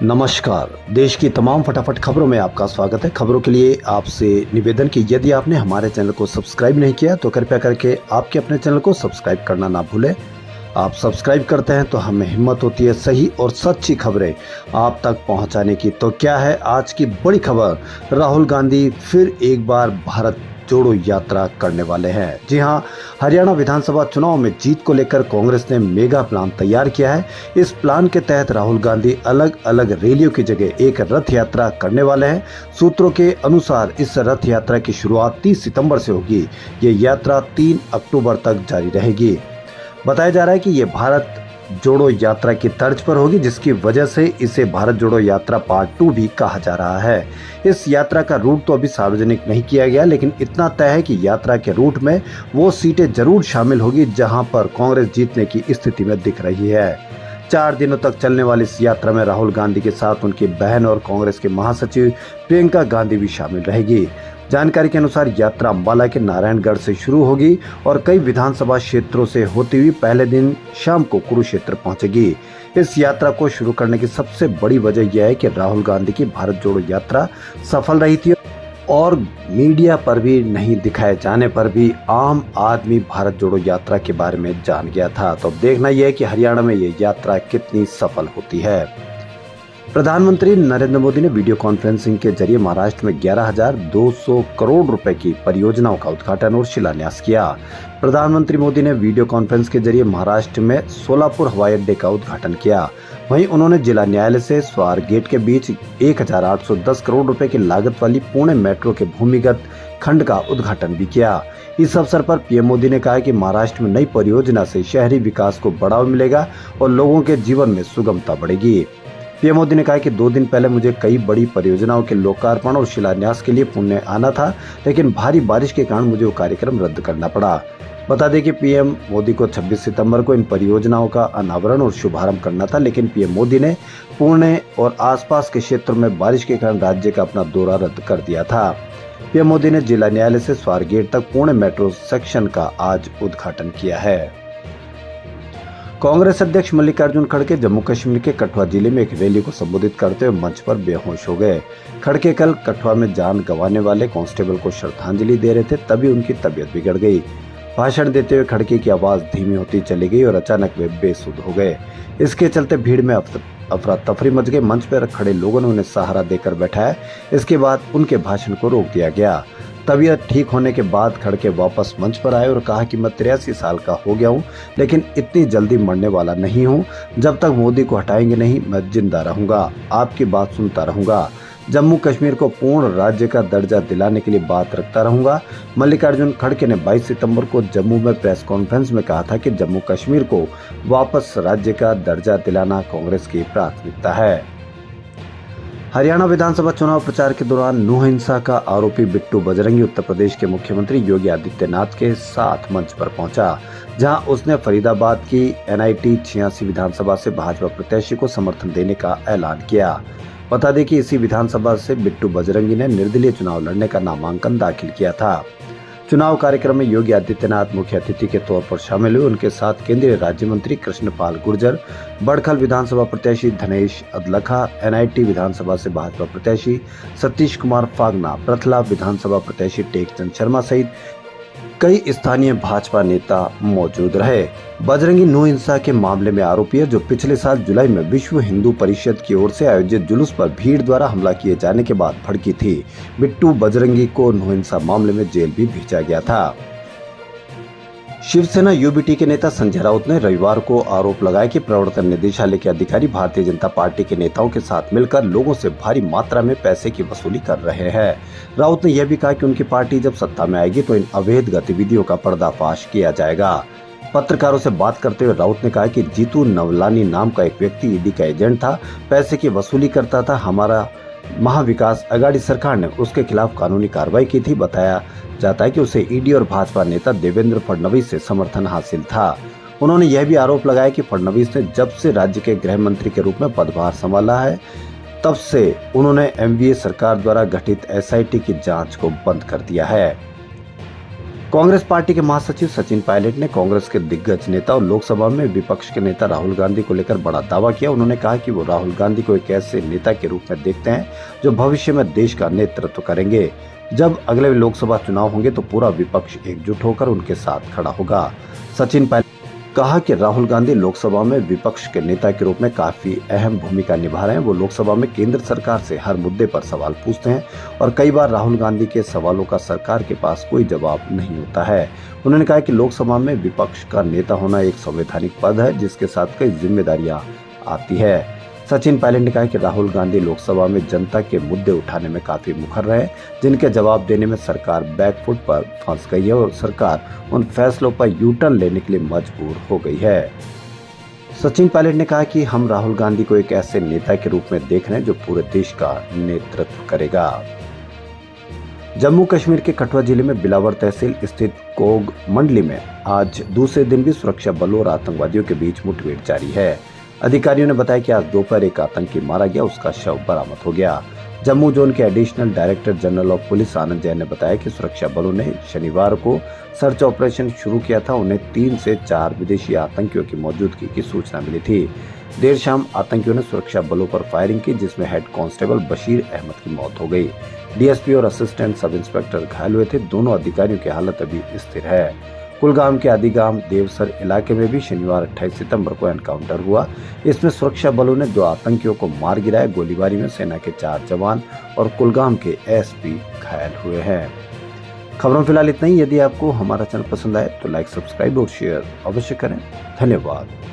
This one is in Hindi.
नमस्कार। देश की तमाम फटाफट खबरों में आपका स्वागत है। खबरों के लिए आपसे निवेदन कि यदि आपने हमारे चैनल को सब्सक्राइब नहीं किया तो कृपया करके आपके अपने चैनल को सब्सक्राइब करना ना भूलें। आप सब्सक्राइब करते हैं तो हमें हिम्मत होती है सही और सच्ची खबरें आप तक पहुंचाने की। तो क्या है आज की बड़ी खबर? राहुल गांधी फिर एक बार भारत जोड़ो यात्रा करने वाले हैं। जी हां, हरियाणा विधानसभा चुनाव में जीत को लेकर कांग्रेस ने मेगा प्लान तैयार किया है। इस प्लान के तहत राहुल गांधी अलग अलग रैलियों की जगह एक रथ यात्रा करने वाले हैं। सूत्रों के अनुसार इस रथ यात्रा की शुरुआत 30 सितंबर से होगी। ये यात्रा 3 अक्टूबर तक जारी रहेगी। बताया जा रहा है कि ये भारत जोड़ो यात्रा की तर्ज पर होगी, जिसकी वजह से इसे भारत जोड़ो यात्रा पार्ट 2 भी कहा जा रहा है। इस यात्रा का रूट तो अभी सार्वजनिक नहीं किया गया, लेकिन इतना तय है कि यात्रा के रूट में वो सीटें जरूर शामिल होगी जहां पर कांग्रेस जीतने की स्थिति में दिख रही है। 4 दिनों तक चलने वाली इस यात्रा में राहुल गांधी के साथ उनकी बहन और कांग्रेस के महासचिव प्रियंका गांधी भी शामिल रहेगी। जानकारी के अनुसार यात्रा अंबाला के नारायणगढ़ से शुरू होगी और कई विधानसभा क्षेत्रों से होती हुई पहले दिन शाम को कुरुक्षेत्र पहुंचेगी। इस यात्रा को शुरू करने की सबसे बड़ी वजह यह है कि राहुल गांधी की भारत जोड़ो यात्रा सफल रही थी और मीडिया पर भी नहीं दिखाए जाने पर भी आम आदमी भारत जोड़ो यात्रा के बारे में जान गया था। तो अब देखना यह है कि हरियाणा में ये यात्रा कितनी सफल होती है। प्रधानमंत्री नरेंद्र मोदी ने वीडियो कॉन्फ्रेंसिंग के जरिए महाराष्ट्र में 11,200 करोड़ रुपए की परियोजनाओं का उद्घाटन और शिलान्यास किया। प्रधानमंत्री मोदी ने वीडियो कॉन्फ्रेंस के जरिए महाराष्ट्र में सोलापुर हवाई अड्डे का उद्घाटन किया। वहीं उन्होंने जिला न्यायालय से स्वारगेट के बीच 1,810 करोड़ रुपए की लागत वाली पुणे मेट्रो के भूमिगत खंड का उद्घाटन भी किया। इस अवसर पर पीएम मोदी ने कहा कि महाराष्ट्र में नई परियोजना से शहरी विकास को बढ़ावा मिलेगा और लोगों के जीवन में सुगमता बढ़ेगी। पीएम मोदी ने कहा कि 2 दिन पहले मुझे कई बड़ी परियोजनाओं के लोकार्पण और शिलान्यास के लिए पुणे आना था, लेकिन भारी बारिश के कारण मुझे वो कार्यक्रम रद्द करना पड़ा। बता दें कि पीएम मोदी को 26 सितंबर को इन परियोजनाओं का अनावरण और शुभारंभ करना था, लेकिन पीएम मोदी ने पुणे और आसपास के क्षेत्रों में बारिश के कारण राज्य का अपना दौरा रद्द कर दिया था। पीएम मोदी ने जिला न्यायालय से स्वारगेट तक पुणे मेट्रो सेक्शन का आज उद्घाटन किया है। कांग्रेस अध्यक्ष मल्लिकार्जुन खड़गे जम्मू कश्मीर के कठुआ जिले में एक रैली को संबोधित करते हुए मंच पर बेहोश हो गए। खड़गे कल कठुआ में जान गंवाने वाले कांस्टेबल को श्रद्धांजलि दे रहे थे, तभी उनकी तबीयत बिगड़ गई। भाषण देते हुए खड़गे की आवाज धीमी होती चली गई और अचानक वे बेसुध हो गए। इसके चलते भीड़ में अफरा तफरी मच गई। मंच पर खड़े लोगों ने उन्हें सहारा देकर बैठाया। इसके बाद उनके भाषण को रोक दिया गया। तबीयत ठीक होने के बाद खड़गे वापस मंच पर आए और कहा कि मैं 83 साल का हो गया हूं, लेकिन इतनी जल्दी मरने वाला नहीं हूं। जब तक मोदी को हटाएंगे नहीं, मैं जिंदा रहूंगा, आपकी बात सुनता रहूंगा, जम्मू कश्मीर को पूर्ण राज्य का दर्जा दिलाने के लिए बात रखता रहूंगा। मल्लिकार्जुन खड़गे ने 22 सितंबर को जम्मू में प्रेस कॉन्फ्रेंस में कहा था कि जम्मू कश्मीर को वापस राज्य का दर्जा दिलाना कांग्रेस की प्राथमिकता है। हरियाणा विधानसभा चुनाव प्रचार के दौरान नूह हिंसा का आरोपी बिट्टू बजरंगी उत्तर प्रदेश के मुख्यमंत्री योगी आदित्यनाथ के साथ मंच पर पहुंचा, जहां उसने फरीदाबाद की NIT 86 विधानसभा से भाजपा प्रत्याशी को समर्थन देने का ऐलान किया। बता दें कि इसी विधानसभा से बिट्टू बजरंगी ने निर्दलीय चुनाव लड़ने का नामांकन दाखिल किया था। चुनाव कार्यक्रम में योगी आदित्यनाथ मुख्य अतिथि के तौर पर शामिल हुए। उनके साथ केंद्रीय राज्य मंत्री कृष्णपाल गुर्जर, बड़खल विधानसभा प्रत्याशी धनेश अदलखा, NIT विधानसभा से भाजपा प्रत्याशी सतीश कुमार फागना, प्रथला विधानसभा प्रत्याशी टेकचंद शर्मा सहित कई स्थानीय भाजपा नेता मौजूद रहे। बजरंगी नूह हिंसा के मामले में आरोपी है, जो पिछले साल जुलाई में विश्व हिंदू परिषद की ओर से आयोजित जुलूस पर भीड़ द्वारा हमला किए जाने के बाद भड़की थी। बिट्टू बजरंगी को नूह हिंसा मामले में जेल भी भेजा गया था। शिवसेना UBT के नेता संजय राउत ने रविवार को आरोप लगाया कि प्रवर्तन निदेशालय के अधिकारी भारतीय जनता पार्टी के नेताओं के साथ मिलकर लोगों से भारी मात्रा में पैसे की वसूली कर रहे हैं। राउत ने यह भी कहा कि उनकी पार्टी जब सत्ता में आएगी तो इन अवैध गतिविधियों का पर्दाफाश किया जाएगा। पत्रकारों से बात करते हुए राउत ने कहा कि जीतू नवलानी नाम का एक व्यक्ति ED का एजेंट था, पैसे की वसूली करता था। हमारा महाविकास अघाड़ी सरकार ने उसके खिलाफ कानूनी कार्रवाई की थी। बताया जाता है कि उसे ED और भाजपा नेता देवेंद्र फडणवीस से समर्थन हासिल था। उन्होंने यह भी आरोप लगाया कि फडणवीस ने जब से राज्य के गृह मंत्री के रूप में पदभार संभाला है, तब से उन्होंने MVA सरकार द्वारा गठित SIT की जांच को बंद कर दिया है। कांग्रेस पार्टी के महासचिव सचिन पायलट ने कांग्रेस के दिग्गज नेता और लोकसभा में विपक्ष के नेता राहुल गांधी को लेकर बड़ा दावा किया। उन्होंने कहा कि वो राहुल गांधी को एक ऐसे नेता के रूप में देखते हैं जो भविष्य में देश का नेतृत्व करेंगे। जब अगले लोकसभा चुनाव होंगे तो पूरा विपक्ष एकजुट होकर उनके साथ खड़ा होगा। सचिन पायलट कहा कि राहुल गांधी लोकसभा में विपक्ष के नेता के रूप में काफी अहम भूमिका निभा रहे हैं। वो लोकसभा में केंद्र सरकार से हर मुद्दे पर सवाल पूछते हैं और कई बार राहुल गांधी के सवालों का सरकार के पास कोई जवाब नहीं होता है। उन्होंने कहा कि लोकसभा में विपक्ष का नेता होना एक संवैधानिक पद है जिसके साथ कई जिम्मेदारियां आती है। सचिन पायलट ने कहा कि राहुल गांधी लोकसभा में जनता के मुद्दे उठाने में काफी मुखर रहे, जिनके जवाब देने में सरकार बैकफुट पर फंस गई है और सरकार उन फैसलों पर यू टर्न लेने के लिए मजबूर हो गई है। सचिन पायलट ने कहा कि हम राहुल गांधी को एक ऐसे नेता के रूप में देख रहे हैं जो पूरे देश का नेतृत्व करेगा। जम्मू कश्मीर के कठुआ जिले में बिलावर तहसील स्थित कोग मंडली में आज दूसरे दिन भी सुरक्षा बलों और आतंकवादियों के बीच मुठभेड़ जारी है। अधिकारियों ने बताया कि आज दोपहर एक आतंकी मारा गया, उसका शव बरामद हो गया। जम्मू जोन के additional director general of police Anand Jain ने बताया कि सुरक्षा बलों ने शनिवार को सर्च ऑपरेशन शुरू किया था। उन्हें 3 से 4 विदेशी आतंकियों की मौजूदगी की सूचना मिली थी। देर शाम आतंकियों ने सुरक्षा बलों पर फायरिंग की, जिसमें हेड कांस्टेबल बशीर अहमद की मौत हो गई। डीएसपी और असिस्टेंट सब इंस्पेक्टर घायल हुए थे। दोनों अधिकारियों की हालत अभी स्थिर है। कुलगाम के आदिगाम देवसर इलाके में भी शनिवार 28 सितंबर को एनकाउंटर हुआ। इसमें सुरक्षा बलों ने 2 आतंकियों को मार गिराया। गोलीबारी में सेना के 4 जवान और कुलगाम के एसपी घायल हुए हैं। खबरों फिलहाल इतना ही। यदि आपको हमारा चैनल पसंद आए तो लाइक, सब्सक्राइब और शेयर अवश्य करें। धन्यवाद।